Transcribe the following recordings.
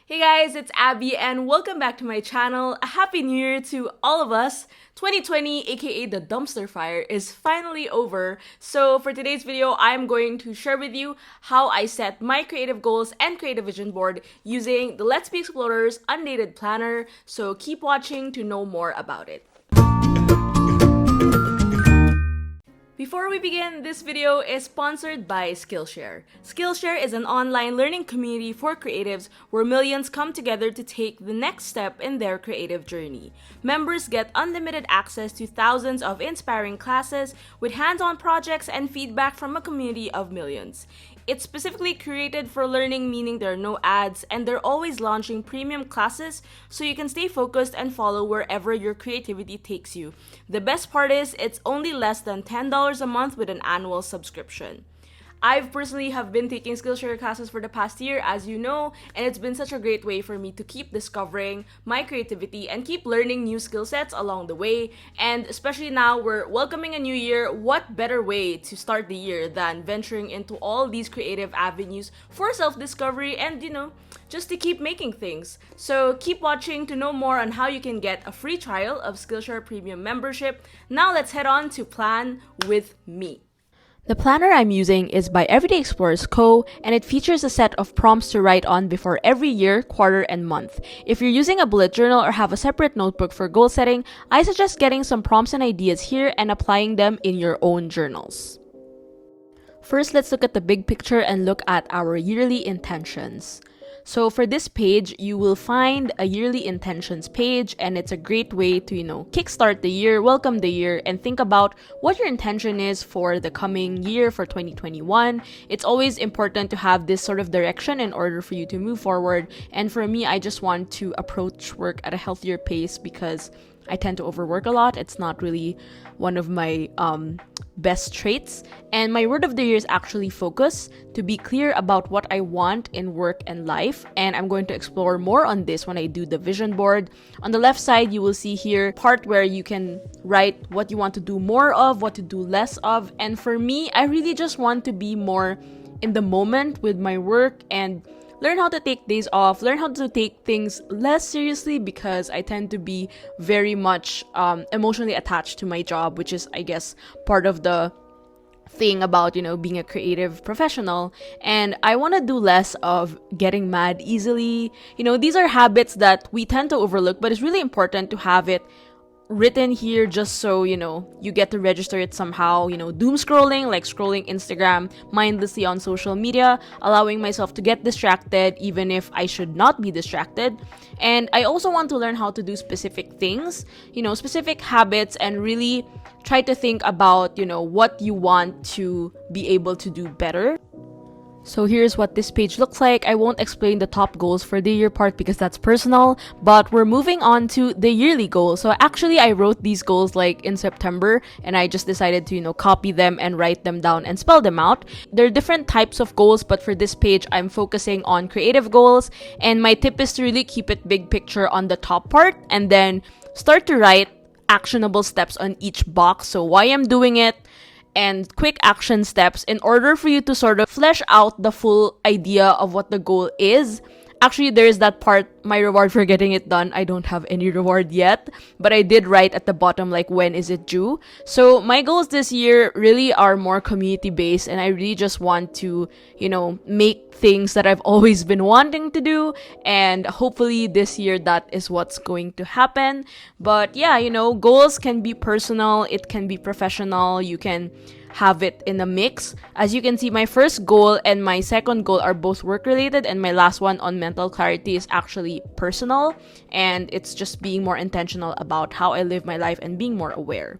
Hey guys, it's Abby and welcome back to my channel. A happy new year to all of us. 2020, aka the dumpster fire, is finally over. So for today's video, I'm going to share with you how I set my creative goals and creative vision board using the Let's Be Explorers Undated Planner. So keep watching to know more about it. Before we begin, this video is sponsored by Skillshare. Skillshare is an online learning community for creatives where millions come together to take the next step in their creative journey. Members get unlimited access to thousands of inspiring classes with hands-on projects and feedback from a community of millions. It's specifically curated for learning, meaning there are no ads, and they're always launching premium classes so you can stay focused and follow wherever your creativity takes you. The best part is, it's only less than $10 a month with an annual subscription. I've personally have been taking Skillshare classes for the past year, as you know, and it's been such a great way for me to keep discovering my creativity and keep learning new skill sets along the way. And especially now we're welcoming a new year, what better way to start the year than venturing into all these creative avenues for self-discovery and, just to keep making things. So keep watching to know more on how you can get a free trial of Skillshare Premium membership. Now let's head on to Plan With Me. The planner I'm using is by Everyday Explorers Co., and it features a set of prompts to write on before every year, quarter, and month. If you're using a bullet journal or have a separate notebook for goal setting, I suggest getting some prompts and ideas here and applying them in your own journals. First, let's look at the big picture and look at our yearly intentions. So for this page, you will find a yearly intentions page, and it's a great way to, kickstart the year, welcome the year, and think about what your intention is for the coming year for 2021. It's always important to have this sort of direction in order for you to move forward. And for me, I just want to approach work at a healthier pace because I tend to overwork a lot. It's not really one of my best traits. And my word of the year is actually focus, to be clear about what I want in work and life. And I'm going to explore more on this when I do the vision board. On the left side, you will see here part where you can write what you want to do more of, what to do less of. And for me, I really just want to be more in the moment with my work and learn how to take days off, learn how to take things less seriously because I tend to be very much emotionally attached to my job, which is, I guess, part of the thing about, being a creative professional. And I want to do less of getting mad easily. These are habits that we tend to overlook, but it's really important to have it written here just so you get to register it somehow. Doom scrolling, like scrolling Instagram mindlessly on social media, allowing myself to get distracted even if I should not be distracted. And I also want to learn how to do specific things, specific habits, and really try to think about what you want to be able to do better. So here's what this page looks like. I won't explain the top goals for the year part because that's personal, but we're moving on to the yearly goals. So actually, I wrote these goals like in September, and I just decided to, copy them and write them down and spell them out. There are different types of goals, but for this page, I'm focusing on creative goals. And my tip is to really keep it big picture on the top part and then start to write actionable steps on each box. So why I'm doing it, and quick action steps in order for you to sort of flesh out the full idea of what the goal is. Actually, there's that part, my reward for getting it done. I don't have any reward yet, but I did write at the bottom, like, when is it due? So my goals this year really are more community-based, and I really just want to, make things that I've always been wanting to do, and hopefully this year that is what's going to happen. But yeah, goals can be personal, it can be professional, you can have it in a mix. As you can see, my first goal and my second goal are both work related, and my last one on mental clarity is actually personal, and it's just being more intentional about how I live my life and being more aware.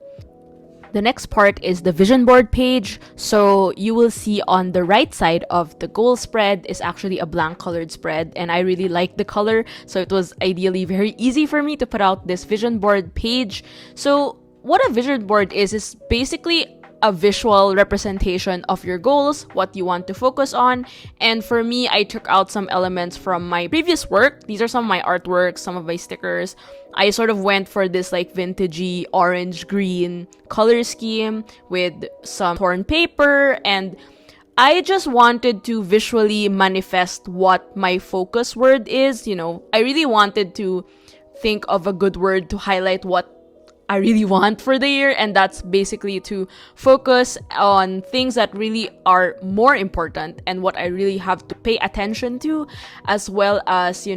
The next part is the vision board page. So you will see on the right side of the goal spread is actually a blank colored spread, and I really like the color, so it was ideally very easy for me to put out this vision board page. So what a vision board is basically a visual representation of your goals, what you want to focus on. And for me, I took out some elements from my previous work. These are some of my artworks, some of my stickers. I sort of went for this like vintagey orange green color scheme with some torn paper, and I just wanted to visually manifest what my focus word is. I really wanted to think of a good word to highlight what I really want for the year, and that's basically to focus on things that really are more important and what I really have to pay attention to, as well as,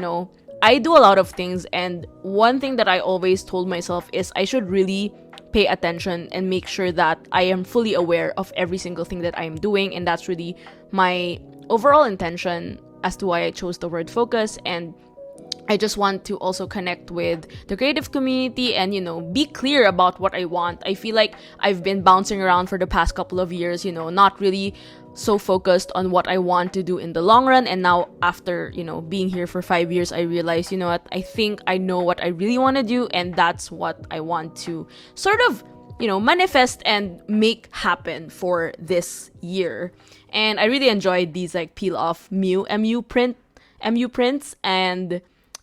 I do a lot of things, and one thing that I always told myself is I should really pay attention and make sure that I am fully aware of every single thing that I'm doing, and that's really my overall intention as to why I chose the word focus. And I just want to also connect with the creative community and, be clear about what I want. I feel like I've been bouncing around for the past couple of years, not really so focused on what I want to do in the long run. And now after, being here for 5 years, I realized, what, I think I know what I really want to do. And that's what I want to sort of, manifest and make happen for this year. And I really enjoyed these like peel off MU prints and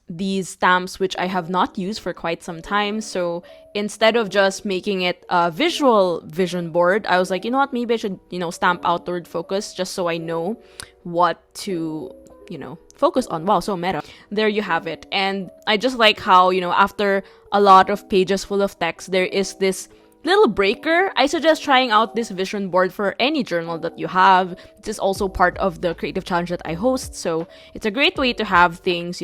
these stamps, which I have not used for quite some time. So instead of just making it a visual vision board, I was like, what, maybe I should, stamp outward focus just so I know what to, focus on. Wow, so meta. There you have it. And I just like how, after a lot of pages full of text, there is this little breaker. I suggest trying out this vision board for any journal that you have. This is also part of the creative challenge that I host, so it's a great way to have things,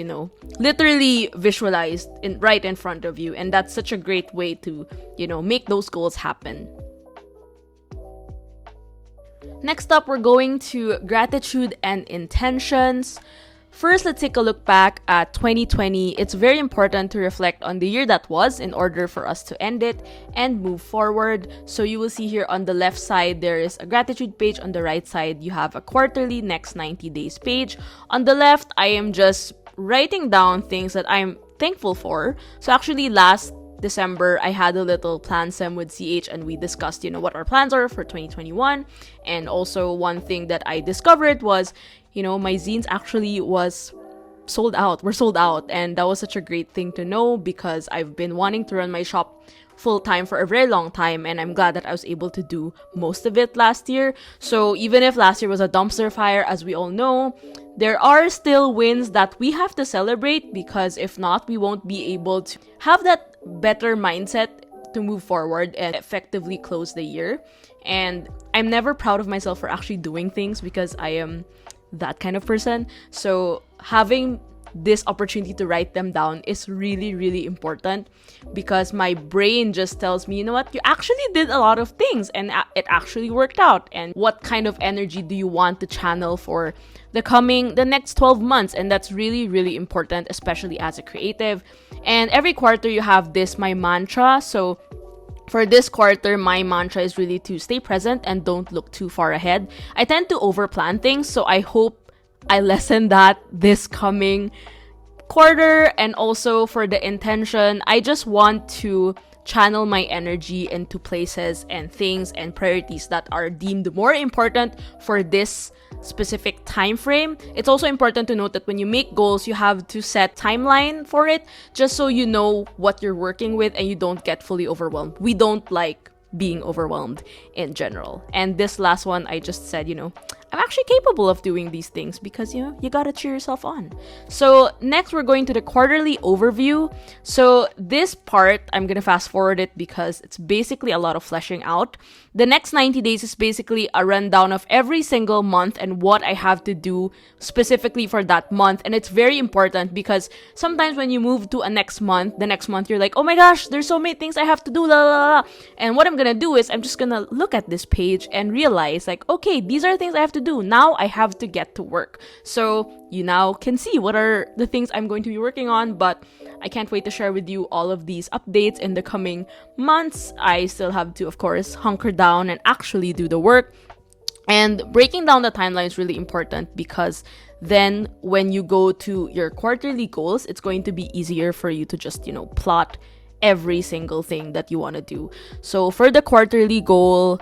literally visualized right in front of you, and that's such a great way to, make those goals happen. Next up, we're going to gratitude and intentions. First, let's take a look back at 2020. It's very important to reflect on the year that was in order for us to end it and move forward. So you will see here on the left side, there is a gratitude page. On the right side, you have a quarterly next 90 days page. On the left, I am just writing down things that I'm thankful for. So actually last December, I had a little plan sem with CH and we discussed, what our plans are for 2021. And also one thing that I discovered was, my zines actually were sold out. And that was such a great thing to know because I've been wanting to run my shop full time for a very long time. And I'm glad that I was able to do most of it last year. So even if last year was a dumpster fire, as we all know, there are still wins that we have to celebrate, because if not, we won't be able to have that better mindset to move forward and effectively close the year. And I'm never proud of myself for actually doing things because I am that kind of person. So having this opportunity to write them down is really, really important, because my brain just tells me, what, you actually did a lot of things and it actually worked out. And what kind of energy do you want to channel for the next 12 months? And that's really, really important, especially as a creative. And every quarter you have this, my mantra. So for this quarter, my mantra is really to stay present and don't look too far ahead. I tend to overplan things, so I hope I lessen that this coming quarter. And also for the intention, I just want to channel my energy into places and things and priorities that are deemed more important for this specific time frame. It's also important to note that when you make goals, you have to set timeline for it, just so you know what you're working with and you don't get fully overwhelmed. We don't like being overwhelmed in general. And this last one, I just said, I'm actually capable of doing these things, because, you gotta cheer yourself on. So next, we're going to the quarterly overview. So this part, I'm gonna fast forward it because it's basically a lot of fleshing out. The next 90 days is basically a rundown of every single month and what I have to do specifically for that month. And it's very important because sometimes when you move to the next month, you're like, oh my gosh, there's so many things I have to do, la, la, la. And what I'm gonna do is I'm just gonna look at this page and realize, like, okay, these are things I have to do. Now I have to get to work. So you now can see what are the things I'm going to be working on, but I can't wait to share with you all of these updates in the coming months. I still have to, of course, hunker down and actually do the work. And breaking down the timeline is really important, because then when you go to your quarterly goals, it's going to be easier for you to just, plot every single thing that you want to do. So for the quarterly goal,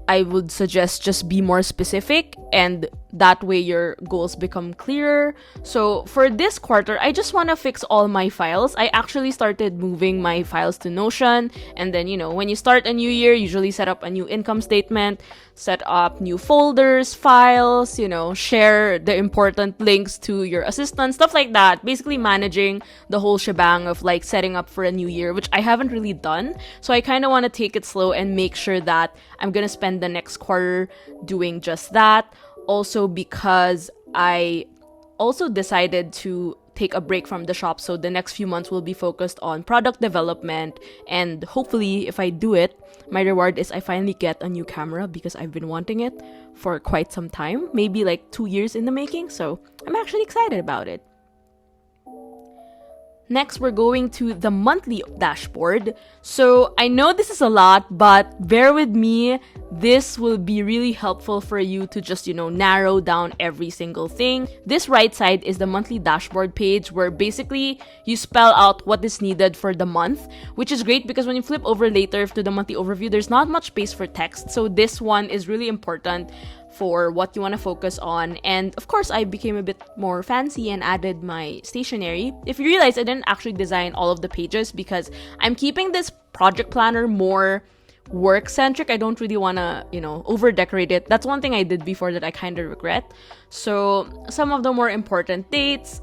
I would suggest just be more specific, and that way your goals become clearer. So for this quarter, I just want to fix all my files. I actually started moving my files to Notion, and then, when you start a new year, usually set up a new income statement, set up new folders, files, share the important links to your assistant, stuff like that. Basically managing the whole shebang of like setting up for a new year, which I haven't really done. So I kind of want to take it slow and make sure that I'm going to spend the next quarter doing just that. Also because I also decided to take a break from the shop, so the next few months will be focused on product development, and hopefully if I do it, my reward is I finally get a new camera because I've been wanting it for quite some time, maybe like 2 years in the making, so I'm actually excited about it. Next, we're going to the monthly dashboard. So I know this is a lot, but bear with me. This will be really helpful for you to just, narrow down every single thing. This right side is the monthly dashboard page where basically you spell out what is needed for the month, which is great because when you flip over later to the monthly overview, there's not much space for text. So this one is really important for what you want to focus on. And of course, I became a bit more fancy and added my stationery. If you realize, I didn't actually design all of the pages because I'm keeping this project planner more work-centric. I don't really want to, over-decorate it. That's one thing I did before that I kind of regret. So some of the more important dates,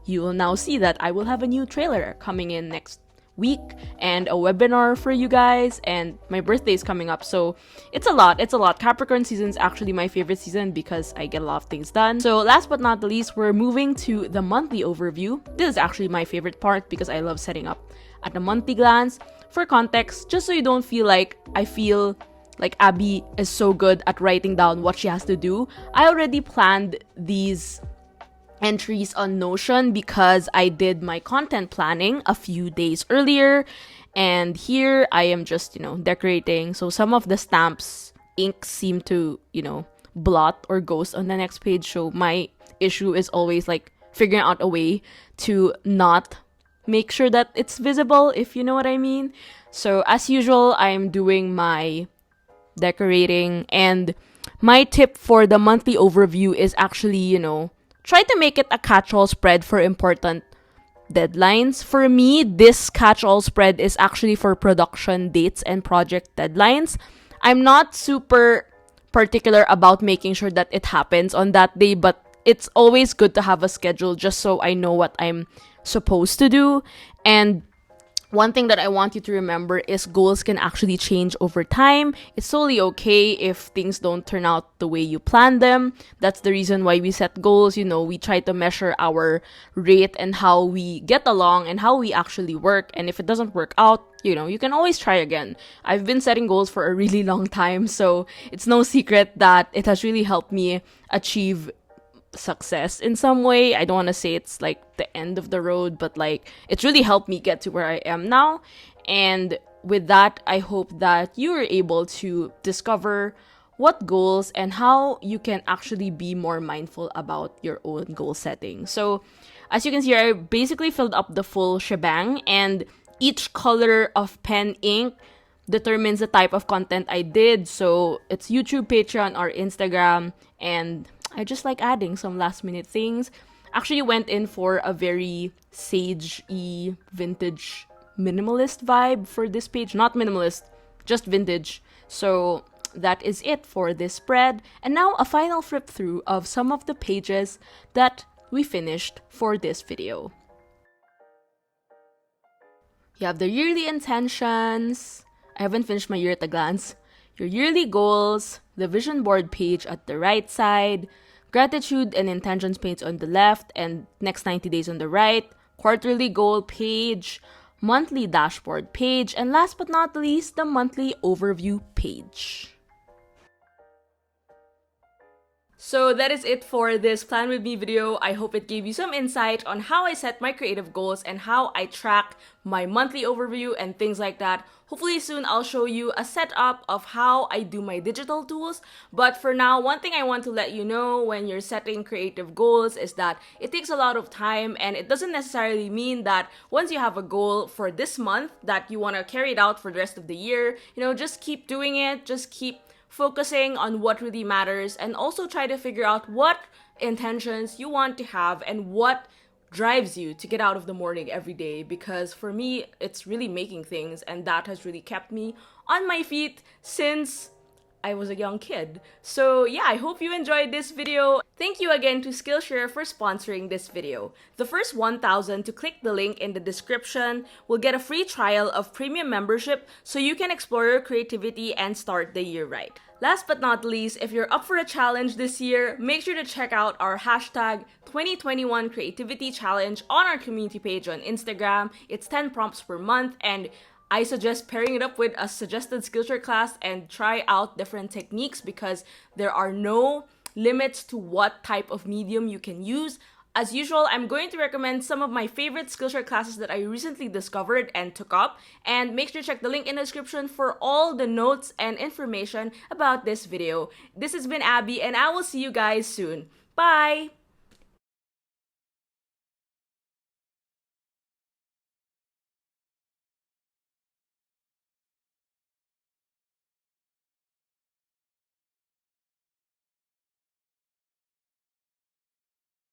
you will now see that I will have a new trailer coming in next week and a webinar for you guys, and my birthday is coming up, so it's a lot. Capricorn season is actually my favorite season because I get a lot of things done. So last but not the least, we're moving to the monthly overview. This is actually my favorite part because I love setting up at a monthly glance. For context, just so you don't feel like I feel like Abbey is so good at writing down what she has to do, I already planned these entries on Notion because I did my content planning a few days earlier, and here I am just, decorating. So some of the stamps ink seem to, blot or ghost on the next page. So my issue is always like figuring out a way to not make sure that it's visible, if you know what I mean. So as usual, I'm doing my decorating, and my tip for the monthly overview is actually, try to make it a catch-all spread for important deadlines. For me, this catch-all spread is actually for production dates and project deadlines. I'm not super particular about making sure that it happens on that day, but it's always good to have a schedule just so I know what I'm supposed to do. And one thing that I want you to remember is goals can actually change over time. It's totally okay if things don't turn out the way you planned them. That's the reason why we set goals. We try to measure our rate and how we get along and how we actually work. And if it doesn't work out, you can always try again. I've been setting goals for a really long time, so it's no secret that it has really helped me achieve success in some way. I don't want to say it's like the end of the road, but like it's really helped me get to where I am now. And with that, I hope that you are able to discover what goals and how you can actually be more mindful about your own goal setting. So as you can see, I basically filled up the full shebang, and each color of pen ink determines the type of content I did. So it's YouTube, Patreon, or Instagram, and I just like adding some last minute things. Actually went in for a very sage-y, vintage, minimalist vibe for this page. Not minimalist, just vintage. So that is it for this spread. And now a final flip through of some of the pages that we finished for this video. You have the yearly intentions. I haven't finished my year at a glance. Your yearly goals, the vision board page at the right side, gratitude and intentions page on the left, and next 90 days on the right, quarterly goal page, monthly dashboard page, and last but not least, the monthly overview page. So that is it for this Plan With Me video. I hope it gave you some insight on how I set my creative goals and how I track my monthly overview and things like that. Hopefully soon I'll show you a setup of how I do my digital tools. But for now, one thing I want to let you know when you're setting creative goals is that it takes a lot of time, and it doesn't necessarily mean that once you have a goal for this month that you want to carry it out for the rest of the year. Just keep doing it. Just keep focusing on what really matters, and also try to figure out what intentions you want to have and what drives you to get out of the morning every day. Because for me, it's really making things, and that has really kept me on my feet since I was a young kid. So yeah, I hope you enjoyed this video. Thank you again to Skillshare for sponsoring this video. The first 1,000 to click the link in the description will get a free trial of premium membership so you can explore your creativity and start the year right. Last but not least, if you're up for a challenge this year, make sure to check out our hashtag 2021 Creativity Challenge on our community page on Instagram. It's 10 prompts per month, and I suggest pairing it up with a suggested Skillshare class and try out different techniques because there are no limits to what type of medium you can use. As usual, I'm going to recommend some of my favorite Skillshare classes that I recently discovered and took up, and make sure to check the link in the description for all the notes and information about this video. This has been Abby, and I will see you guys soon. Bye!